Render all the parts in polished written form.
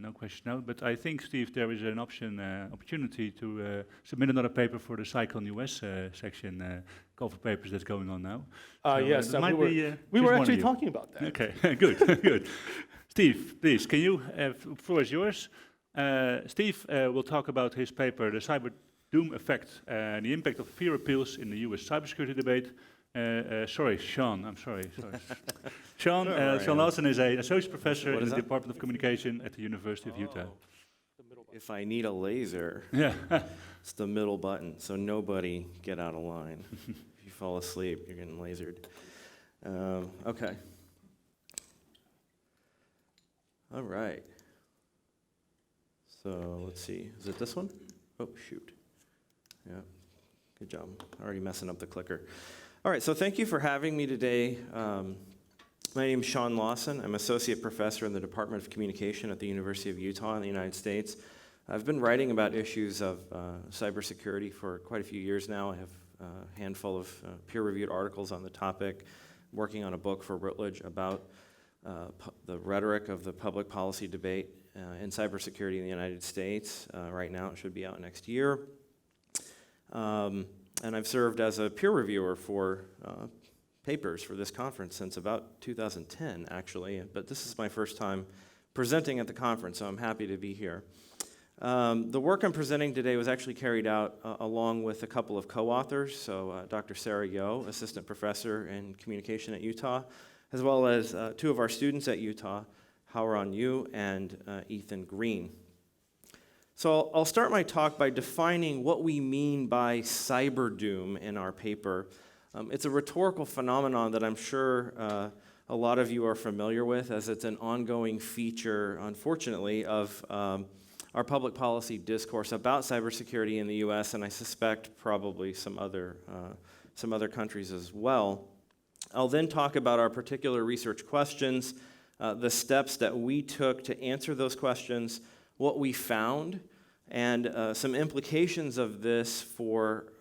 no question now. But I think, Steve, there is an opportunity to submit another paper for the CyCon US section, cover papers that's going on now. Yes, we were actually talking about that. Okay, good, good. Steve, please, can you, the floor is yours. Steve will talk about his paper, The Cyber Doom Effect, and the Impact of Fear Appeals in the US Cybersecurity Debate. Sorry, Sean, I'm sorry. Sean Lawson is an associate professor in the Department of Communication at the University of Utah. If I need a laser, it's the middle button, so nobody get out of line. If you fall asleep, you're getting lasered. Okay. All right. So let's see. Is it this one? Oh, shoot. Yeah. Good job. Already messing up the clicker. All right, so thank you for having me today. My name is Sean Lawson. I'm associate professor in the Department of Communication at the University of Utah in the United States. I've been writing about issues of cybersecurity for quite a few years now. I have a handful of peer-reviewed articles on the topic, working on a book for Routledge about the rhetoric of the public policy debate in cybersecurity in the United States. Right now, it should be out next year. And I've served as a peer reviewer for papers for this conference since about 2010, actually. But this is my first time presenting at the conference, so I'm happy to be here. The work I'm presenting today was actually carried out along with a couple of co-authors, so Dr. Sarah Yo, assistant professor in communication at Utah, as well as two of our students at Utah, Hauran Yu and Ethan Green. So I'll start my talk by defining what we mean by cyber doom in our paper. It's a rhetorical phenomenon that I'm sure a lot of you are familiar with, as it's an ongoing feature, unfortunately, of our public policy discourse about cybersecurity in the U.S., and I suspect probably some other countries as well. I'll then talk about our particular research questions, the steps that we took to answer those questions, what we found, and some implications of this for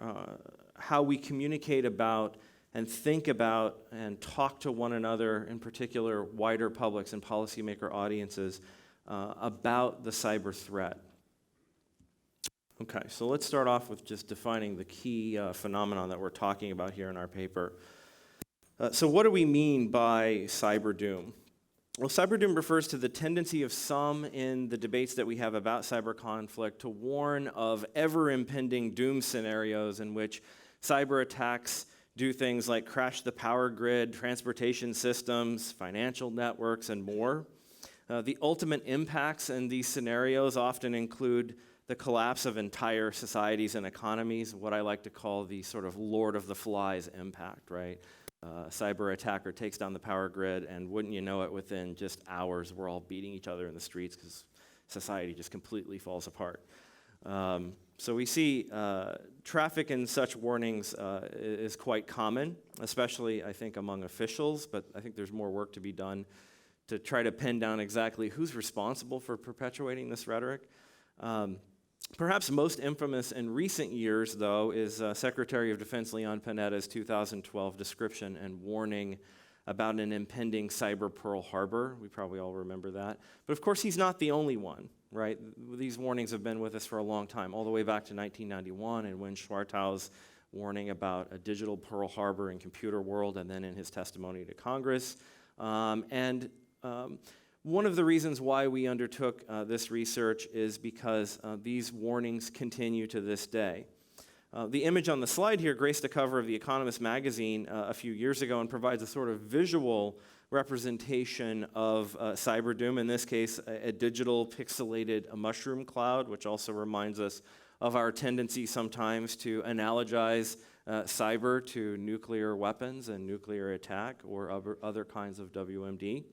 how we communicate about and think about and talk to one another, in particular wider publics and policymaker audiences, about the cyber threat. Okay, so let's start off with just defining the key phenomenon that we're talking about here in our paper. So what do we mean by cyber doom? Well, cyber doom refers to the tendency of some in the debates that we have about cyber conflict to warn of ever-impending doom scenarios in which cyber attacks do things like crash the power grid, transportation systems, financial networks, and more. The ultimate impacts in these scenarios often include the collapse of entire societies and economies, what I like to call the sort of Lord of the Flies impact, right? A cyber attacker takes down the power grid, and wouldn't you know it, within just hours, we're all beating each other in the streets because society just completely falls apart. So we see traffic in such warnings is quite common, especially, I think, among officials, but I think there's more work to be done to try to pin down exactly who's responsible for perpetuating this rhetoric. Perhaps most infamous in recent years, though, is Secretary of Defense Leon Panetta's 2012 description and warning about an impending cyber Pearl Harbor. We probably all remember that. But of course, he's not the only one, right? These warnings have been with us for a long time, all the way back to 1991, and when Schwartau's warning about a digital Pearl Harbor in computer world, and then in his testimony to Congress. One of the reasons why we undertook this research is because these warnings continue to this day. The image on the slide here graced the cover of The Economist magazine a few years ago and provides a sort of visual representation of cyber doom, in this case, a digital pixelated mushroom cloud, which also reminds us of our tendency sometimes to analogize cyber to nuclear weapons and nuclear attack or other kinds of WMD.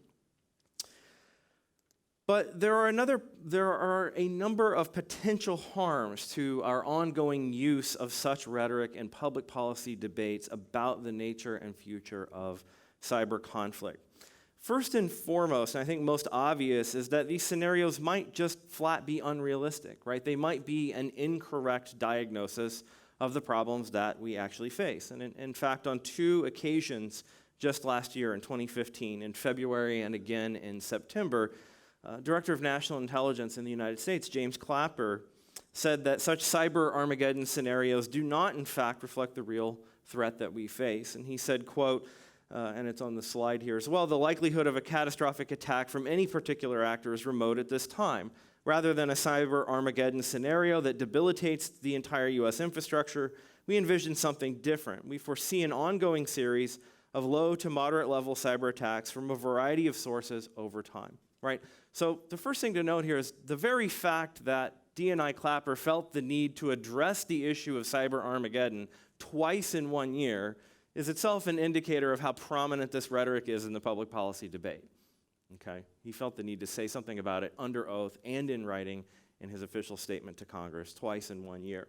But there are a number of potential harms to our ongoing use of such rhetoric in public policy debates about the nature and future of cyber conflict. First and foremost, and I think most obvious, is that these scenarios might just flat be unrealistic, right? They might be an incorrect diagnosis of the problems that we actually face. And in fact, on two occasions just last year in 2015, in February and again in September, Director of National Intelligence in the United States, James Clapper, said that such cyber Armageddon scenarios do not, in fact, reflect the real threat that we face. And he said, quote, and it's on the slide here as well, the likelihood of a catastrophic attack from any particular actor is remote at this time. Rather than a cyber Armageddon scenario that debilitates the entire U.S. infrastructure, we envision something different. We foresee an ongoing series of low to moderate level cyber attacks from a variety of sources over time, right? So the first thing to note here is the very fact that D&I Clapper felt the need to address the issue of cyber Armageddon twice in 1 year is itself an indicator of how prominent this rhetoric is in the public policy debate. Okay? He felt the need to say something about it under oath and in writing in his official statement to Congress twice in 1 year.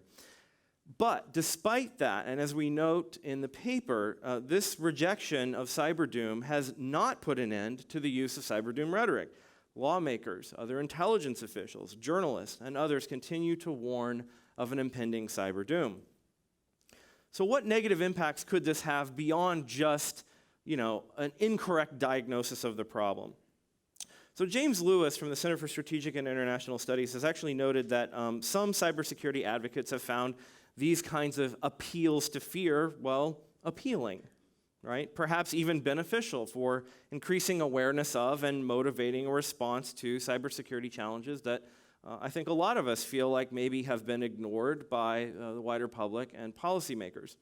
But despite that, and as we note in the paper, this rejection of cyber doom has not put an end to the use of cyber doom rhetoric. Lawmakers, other intelligence officials, journalists, and others continue to warn of an impending cyber doom. So what negative impacts could this have beyond just, an incorrect diagnosis of the problem? So James Lewis from the Center for Strategic and International Studies has actually noted that some cybersecurity advocates have found these kinds of appeals to fear, appealing, right? Perhaps even beneficial for increasing awareness of and motivating a response to cybersecurity challenges that I think a lot of us feel like maybe have been ignored by the wider public and policymakers.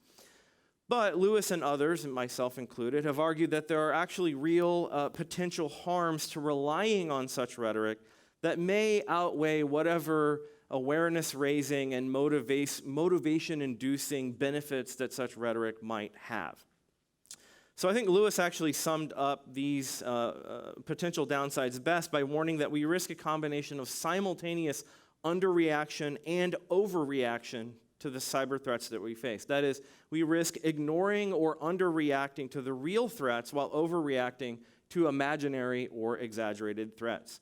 But Lewis and others, and myself included, have argued that there are actually real potential harms to relying on such rhetoric that may outweigh whatever awareness-raising and motivation-inducing benefits that such rhetoric might have. So I think Lewis actually summed up these potential downsides best by warning that we risk a combination of simultaneous underreaction and overreaction to the cyber threats that we face. That is, we risk ignoring or underreacting to the real threats while overreacting to imaginary or exaggerated threats.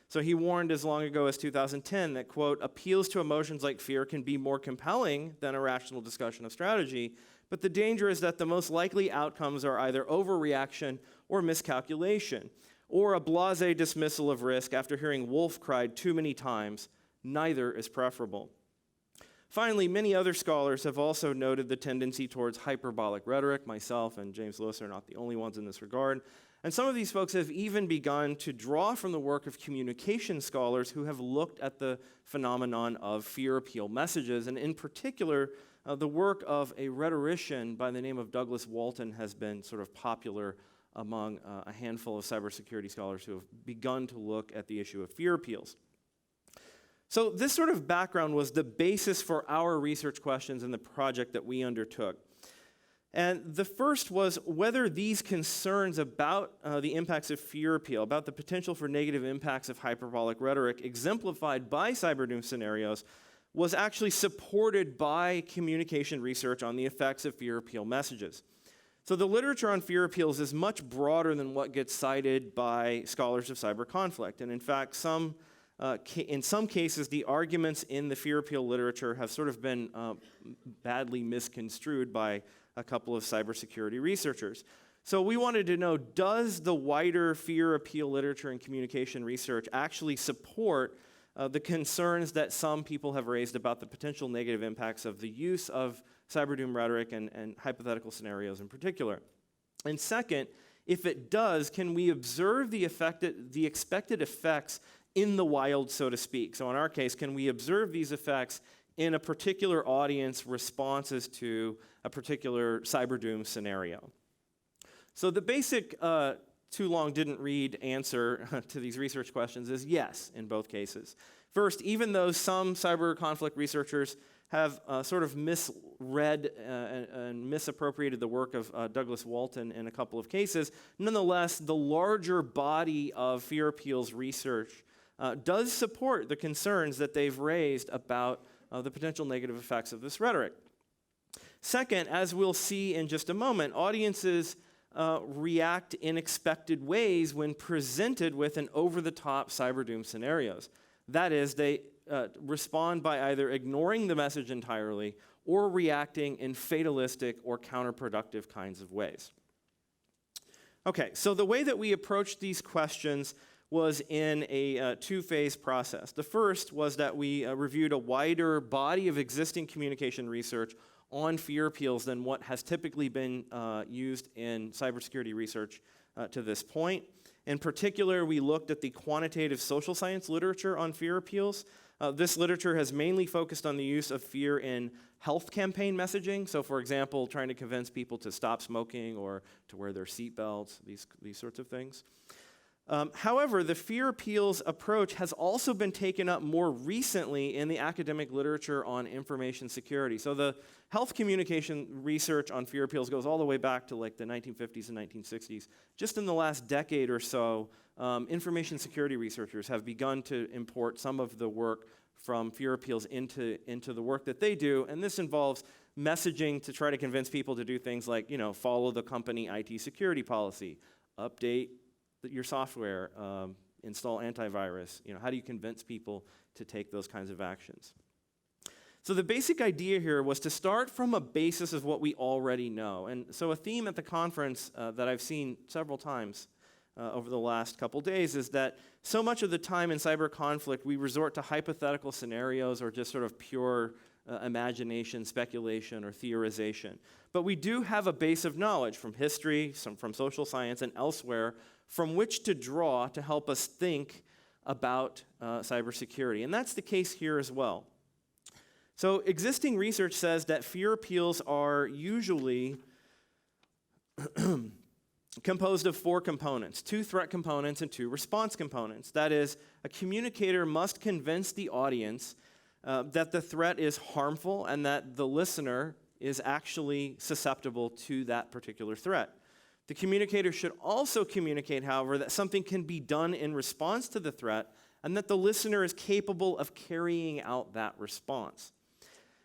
So he warned as long ago as 2010 that, quote, appeals to emotions like fear can be more compelling than a rational discussion of strategy, but the danger is that the most likely outcomes are either overreaction or miscalculation, or a blasé dismissal of risk after hearing wolf cried too many times. Neither is preferable. Finally, many other scholars have also noted the tendency towards hyperbolic rhetoric. Myself and James Lewis are not the only ones in this regard. And some of these folks have even begun to draw from the work of communication scholars who have looked at the phenomenon of fear appeal messages. And in particular, the work of a rhetorician by the name of Douglas Walton has been sort of popular among a handful of cybersecurity scholars who have begun to look at the issue of fear appeals. So this sort of background was the basis for our research questions in the project that we undertook. And the first was whether these concerns about the impacts of fear appeal, about the potential for negative impacts of hyperbolic rhetoric exemplified by cyber doom scenarios, was actually supported by communication research on the effects of fear appeal messages. So the literature on fear appeals is much broader than what gets cited by scholars of cyber conflict. And in fact, in some cases, the arguments in the fear appeal literature have sort of been badly misconstrued by a couple of cybersecurity researchers. So we wanted to know, does the wider fear appeal literature and communication research actually support the concerns that some people have raised about the potential negative impacts of the use of cyber doom rhetoric and hypothetical scenarios in particular? And second, if it does, can we observe the expected effects in the wild, so to speak? So in our case, can we observe these effects in a particular audience responses to a particular cyber doom scenario? So the basic too long didn't read answer to these research questions is yes in both cases. First, even though some cyber conflict researchers have sort of misread and misappropriated the work of Douglas Walton in a couple of cases, nonetheless, the larger body of fear appeals research does support the concerns that they've raised about the potential negative effects of this rhetoric. Second, as we'll see in just a moment, audiences react in expected ways when presented with an over-the-top cyber doom scenarios. That is, they respond by either ignoring the message entirely or reacting in fatalistic or counterproductive kinds of ways. Okay, so the way that we approached these questions was in a two-phase process. The first was that we reviewed a wider body of existing communication research on fear appeals than what has typically been used in cybersecurity research to this point. In particular, we looked at the quantitative social science literature on fear appeals. This literature has mainly focused on the use of fear in health campaign messaging. So, for example, trying to convince people to stop smoking or to wear their seatbelts, these sorts of things. However, the fear appeals approach has also been taken up more recently in the academic literature on information security. So the health communication research on fear appeals goes all the way back to like the 1950s and 1960s. Just in the last decade or so, information security researchers have begun to import some of the work from fear appeals into the work that they do, and this involves messaging to try to convince people to do things like, follow the company IT security policy, update your software, install antivirus. How do you convince people to take those kinds of actions? So the basic idea here was to start from a basis of what we already know. And so a theme at the conference that I've seen several times over the last couple days is that so much of the time in cyber conflict, we resort to hypothetical scenarios or just sort of pure imagination, speculation, or theorization. But we do have a base of knowledge from history, from social science, and elsewhere from which to draw to help us think about cybersecurity. And that's the case here as well. So existing research says that fear appeals are usually composed of 4 components, 2 threat components and 2 response components. That is, a communicator must convince the audience that the threat is harmful and that the listener is actually susceptible to that particular threat. The communicator should also communicate, however, that something can be done in response to the threat and that the listener is capable of carrying out that response.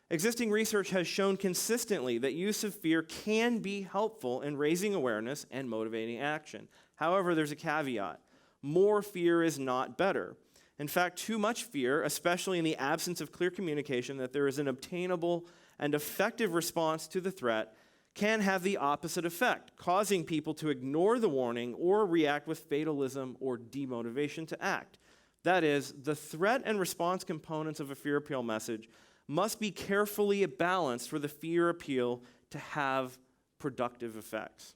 Existing research has shown consistently that use of fear can be helpful in raising awareness and motivating action. However, there's a caveat. More fear is not better. In fact, too much fear, especially in the absence of clear communication that there is an obtainable and effective response to the threat, can have the opposite effect, causing people to ignore the warning or react with fatalism or demotivation to act. That is, the threat and response components of a fear appeal message must be carefully balanced for the fear appeal to have productive effects.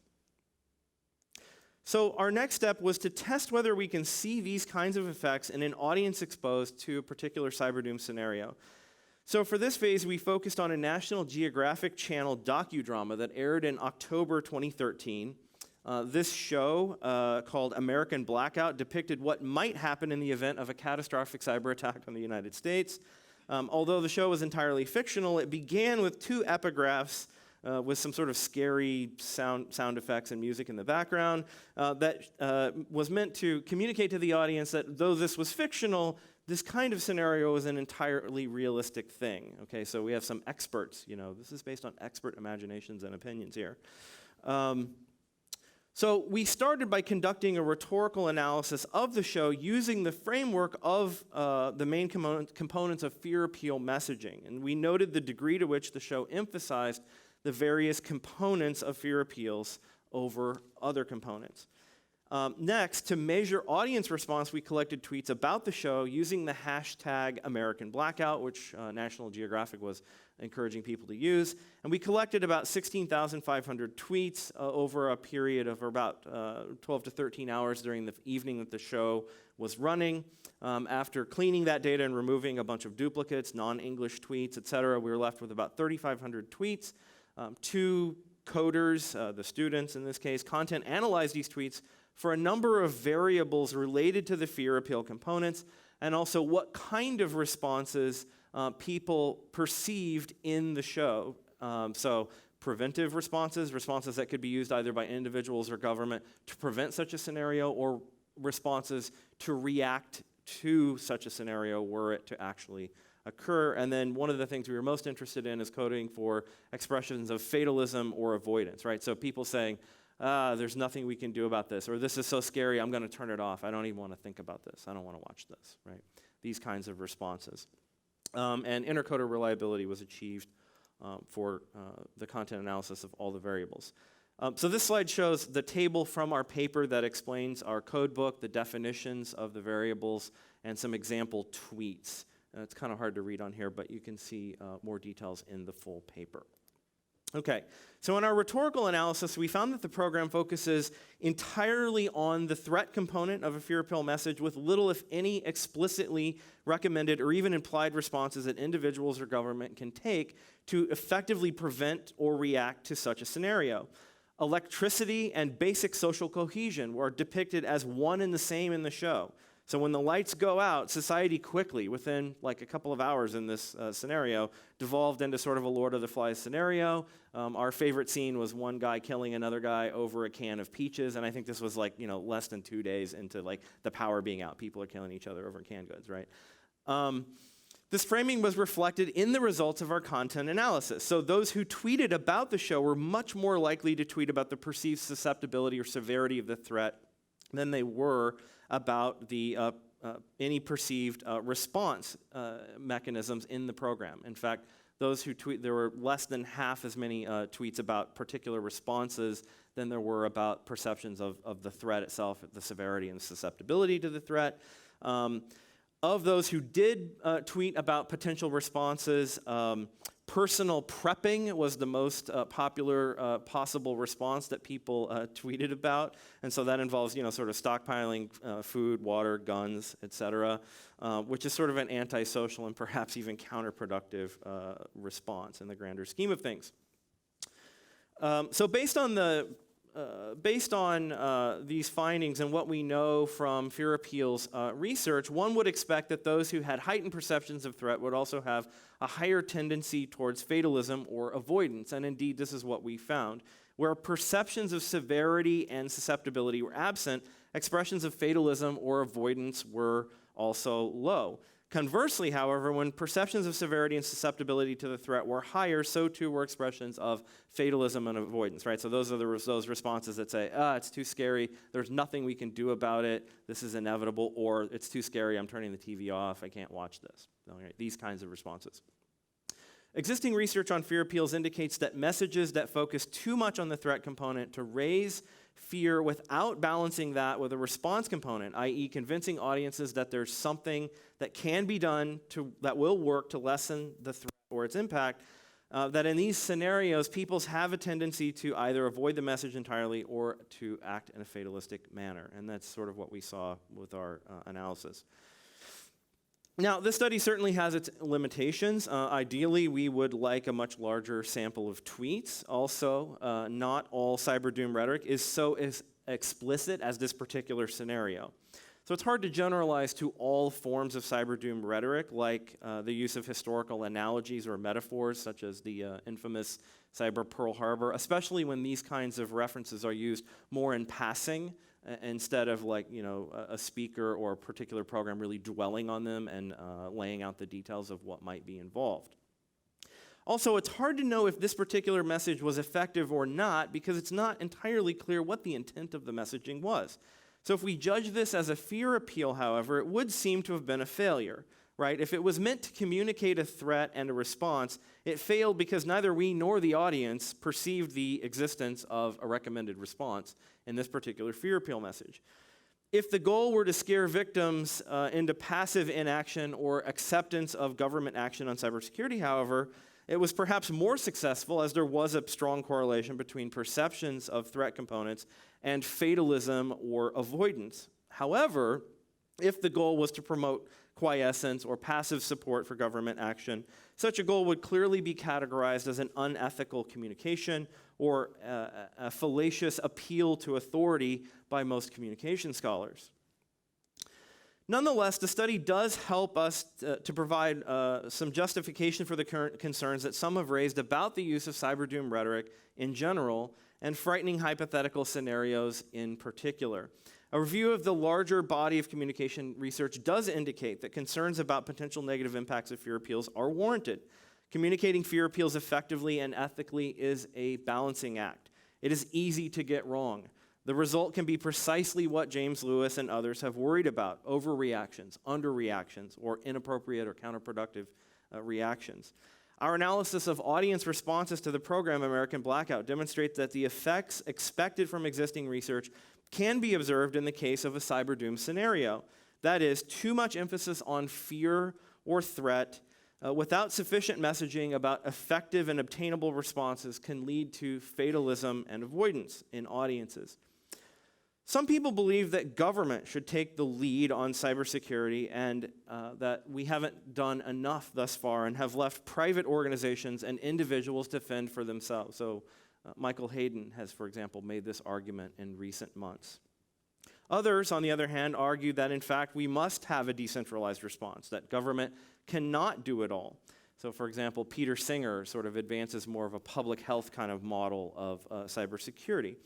So our next step was to test whether we can see these kinds of effects in an audience exposed to a particular cyberdoom scenario. So for this phase, we focused on a National Geographic Channel docudrama that aired in October 2013. This show, called American Blackout, depicted what might happen in the event of a catastrophic cyber attack on the United States. Although the show was entirely fictional, it began with 2 epigraphs with some sort of scary sound effects and music in the background that was meant to communicate to the audience that though this was fictional, this kind of scenario is an entirely realistic thing. Okay, so we have some experts, this is based on expert imaginations and opinions here. So we started by conducting a rhetorical analysis of the show using the framework of the main components of fear appeal messaging. And we noted the degree to which the show emphasized the various components of fear appeals over other components. Next, to measure audience response, we collected tweets about the show using the hashtag American Blackout, which National Geographic was encouraging people to use. And we collected about 16,500 tweets over a period of about 12 to 13 hours during the evening that the show was running. After cleaning that data and removing a bunch of duplicates, non-English tweets, et cetera, we were left with about 3,500 tweets. 2 coders, the students in this case, content analyzed these tweets for a number of variables related to the fear appeal components and also what kind of responses people perceived in the show. So preventive responses that could be used either by individuals or government to prevent such a scenario, or responses to react to such a scenario were it to actually occur. And then one of the things we were most interested in is coding for expressions of fatalism or avoidance, right? So people saying, there's nothing we can do about this, or this is so scary, I'm going to turn it off. I don't even want to think about this. I don't want to watch this, right? These kinds of responses. And intercoder reliability was achieved for the content analysis of all the variables. So this slide shows the table from our paper that explains our code book, the definitions of the variables, and some example tweets. It's kind of hard to read on here, but you can see more details in the full paper. Okay, so in our rhetorical analysis, we found that the program focuses entirely on the threat component of a fear appeal message with little, if any, explicitly recommended or even implied responses that individuals or government can take to effectively prevent or react to such a scenario. Electricity and basic social cohesion were depicted as one and the same in the show. So when the lights go out, society quickly, within like a couple of hours in this scenario, devolved into sort of a Lord of the Flies scenario. Our favorite scene was one guy killing another guy over a can of peaches, and I think this was like, less than 2 days into like the power being out. People are killing each other over canned goods, right? This framing was reflected in the results of our content analysis. So those who tweeted about the show were much more likely to tweet about the perceived susceptibility or severity of the threat than they were about the any perceived response mechanisms in the program. In fact, those who tweet, there were less than half as many tweets about particular responses than there were about perceptions of the threat itself, the severity and susceptibility to the threat. Of those who did tweet about potential responses, personal prepping was the most popular possible response that people tweeted about. And so that involves, sort of stockpiling food, water, guns, etc., which is sort of an antisocial and perhaps even counterproductive response in the grander scheme of things. So based on these findings and what we know from fear appeals research, one would expect that those who had heightened perceptions of threat would also have a higher tendency towards fatalism or avoidance. And indeed, this is what we found. Where perceptions of severity and susceptibility were absent, expressions of fatalism or avoidance were also low. Conversely, however, when perceptions of severity and susceptibility to the threat were higher, so too were expressions of fatalism and avoidance, right? So those are those responses that say, it's too scary, there's nothing we can do about it, this is inevitable, or it's too scary, I'm turning the TV off, I can't watch this. Right? These kinds of responses. Existing research on fear appeals indicates that messages that focus too much on the threat component to raise fear without balancing that with a response component, i.e. convincing audiences that there's something that can be done that will work to lessen the threat or its impact, that in these scenarios, people have a tendency to either avoid the message entirely or to act in a fatalistic manner. And that's sort of what we saw with our analysis. Now, this study certainly has its limitations. Ideally, we would like a much larger sample of tweets. Also, not all cyber doom rhetoric is so explicit as this particular scenario. So it's hard to generalize to all forms of cyber doom rhetoric, like the use of historical analogies or metaphors, such as the infamous cyber Pearl Harbor, especially when these kinds of references are used more in passing instead of like, a speaker or a particular program really dwelling on them and laying out the details of what might be involved. Also, it's hard to know if this particular message was effective or not because it's not entirely clear what the intent of the messaging was. So if we judge this as a fear appeal, however, it would seem to have been a failure, right? If it was meant to communicate a threat and a response, it failed because neither we nor the audience perceived the existence of a recommended response in this particular fear appeal message. If the goal were to scare victims into passive inaction or acceptance of government action on cybersecurity, however, it was perhaps more successful as there was a strong correlation between perceptions of threat components and fatalism or avoidance. However, if the goal was to promote quiescence or passive support for government action, such a goal would clearly be categorized as an unethical communication or a fallacious appeal to authority by most communication scholars. Nonetheless, the study does help us to provide some justification for the current concerns that some have raised about the use of cyber doom rhetoric in general and frightening hypothetical scenarios in particular. A review of the larger body of communication research does indicate that concerns about potential negative impacts of fear appeals are warranted. Communicating fear appeals effectively and ethically is a balancing act. It is easy to get wrong. The result can be precisely what James Lewis and others have worried about: overreactions, underreactions, or inappropriate or counterproductive reactions. Our analysis of audience responses to the program American Blackout demonstrates that the effects expected from existing research can be observed in the case of a cyber doom scenario. That is, too much emphasis on fear or threat without sufficient messaging about effective and obtainable responses can lead to fatalism and avoidance in audiences. Some people believe that government should take the lead on cybersecurity and that we haven't done enough thus far and have left private organizations and individuals to fend for themselves. So Michael Hayden has, for example, made this argument in recent months. Others, on the other hand, argue that, in fact, we must have a decentralized response, that government cannot do it all. So, for example, Peter Singer sort of advances more of a public health kind of model of cybersecurity.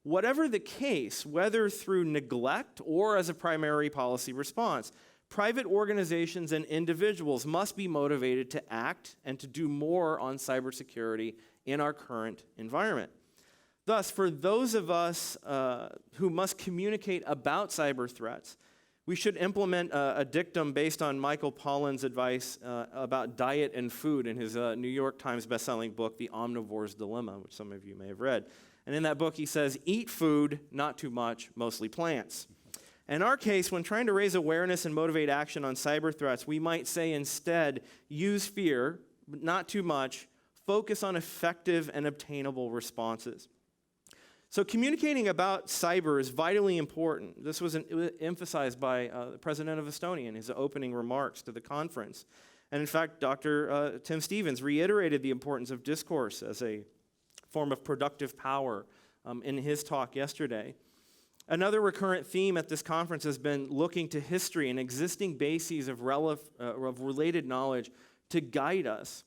Whatever the case, whether through neglect or as a primary policy response, private organizations and individuals must be motivated to act and to do more on cybersecurity in our current environment. Thus, for those of us who must communicate about cyber threats, we should implement a dictum based on Michael Pollan's advice about diet and food in his New York Times bestselling book, The Omnivore's Dilemma, which some of you may have read. And in that book, he says, eat food, not too much, mostly plants. In our case, when trying to raise awareness and motivate action on cyber threats, we might say instead, use fear, but not too much, focus on effective and obtainable responses. So communicating about cyber is vitally important. This was emphasized by the president of Estonia in his opening remarks to the conference. And in fact, Dr. Tim Stevens reiterated the importance of discourse as a form of productive power in his talk yesterday. Another recurrent theme at this conference has been looking to history and existing bases of related knowledge to guide us.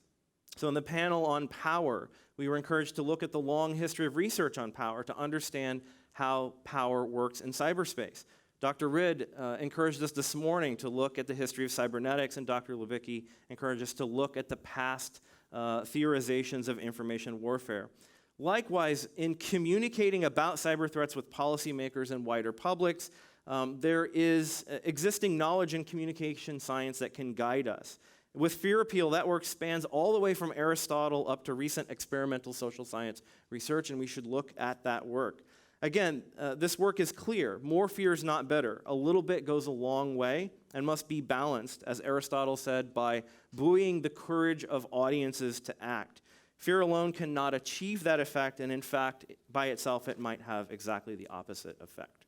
So in the panel on power, we were encouraged to look at the long history of research on power to understand how power works in cyberspace. Dr. Ridd encouraged us this morning to look at the history of cybernetics, and Dr. Levicki encouraged us to look at the past theorizations of information warfare. Likewise, in communicating about cyber threats with policymakers and wider publics, there is existing knowledge in communication science that can guide us. With fear appeal, that work spans all the way from Aristotle up to recent experimental social science research, and we should look at that work. Again, this work is clear. More fear is not better. A little bit goes a long way and must be balanced, as Aristotle said, by buoying the courage of audiences to act. Fear alone cannot achieve that effect, and in fact, by itself, it might have exactly the opposite effect.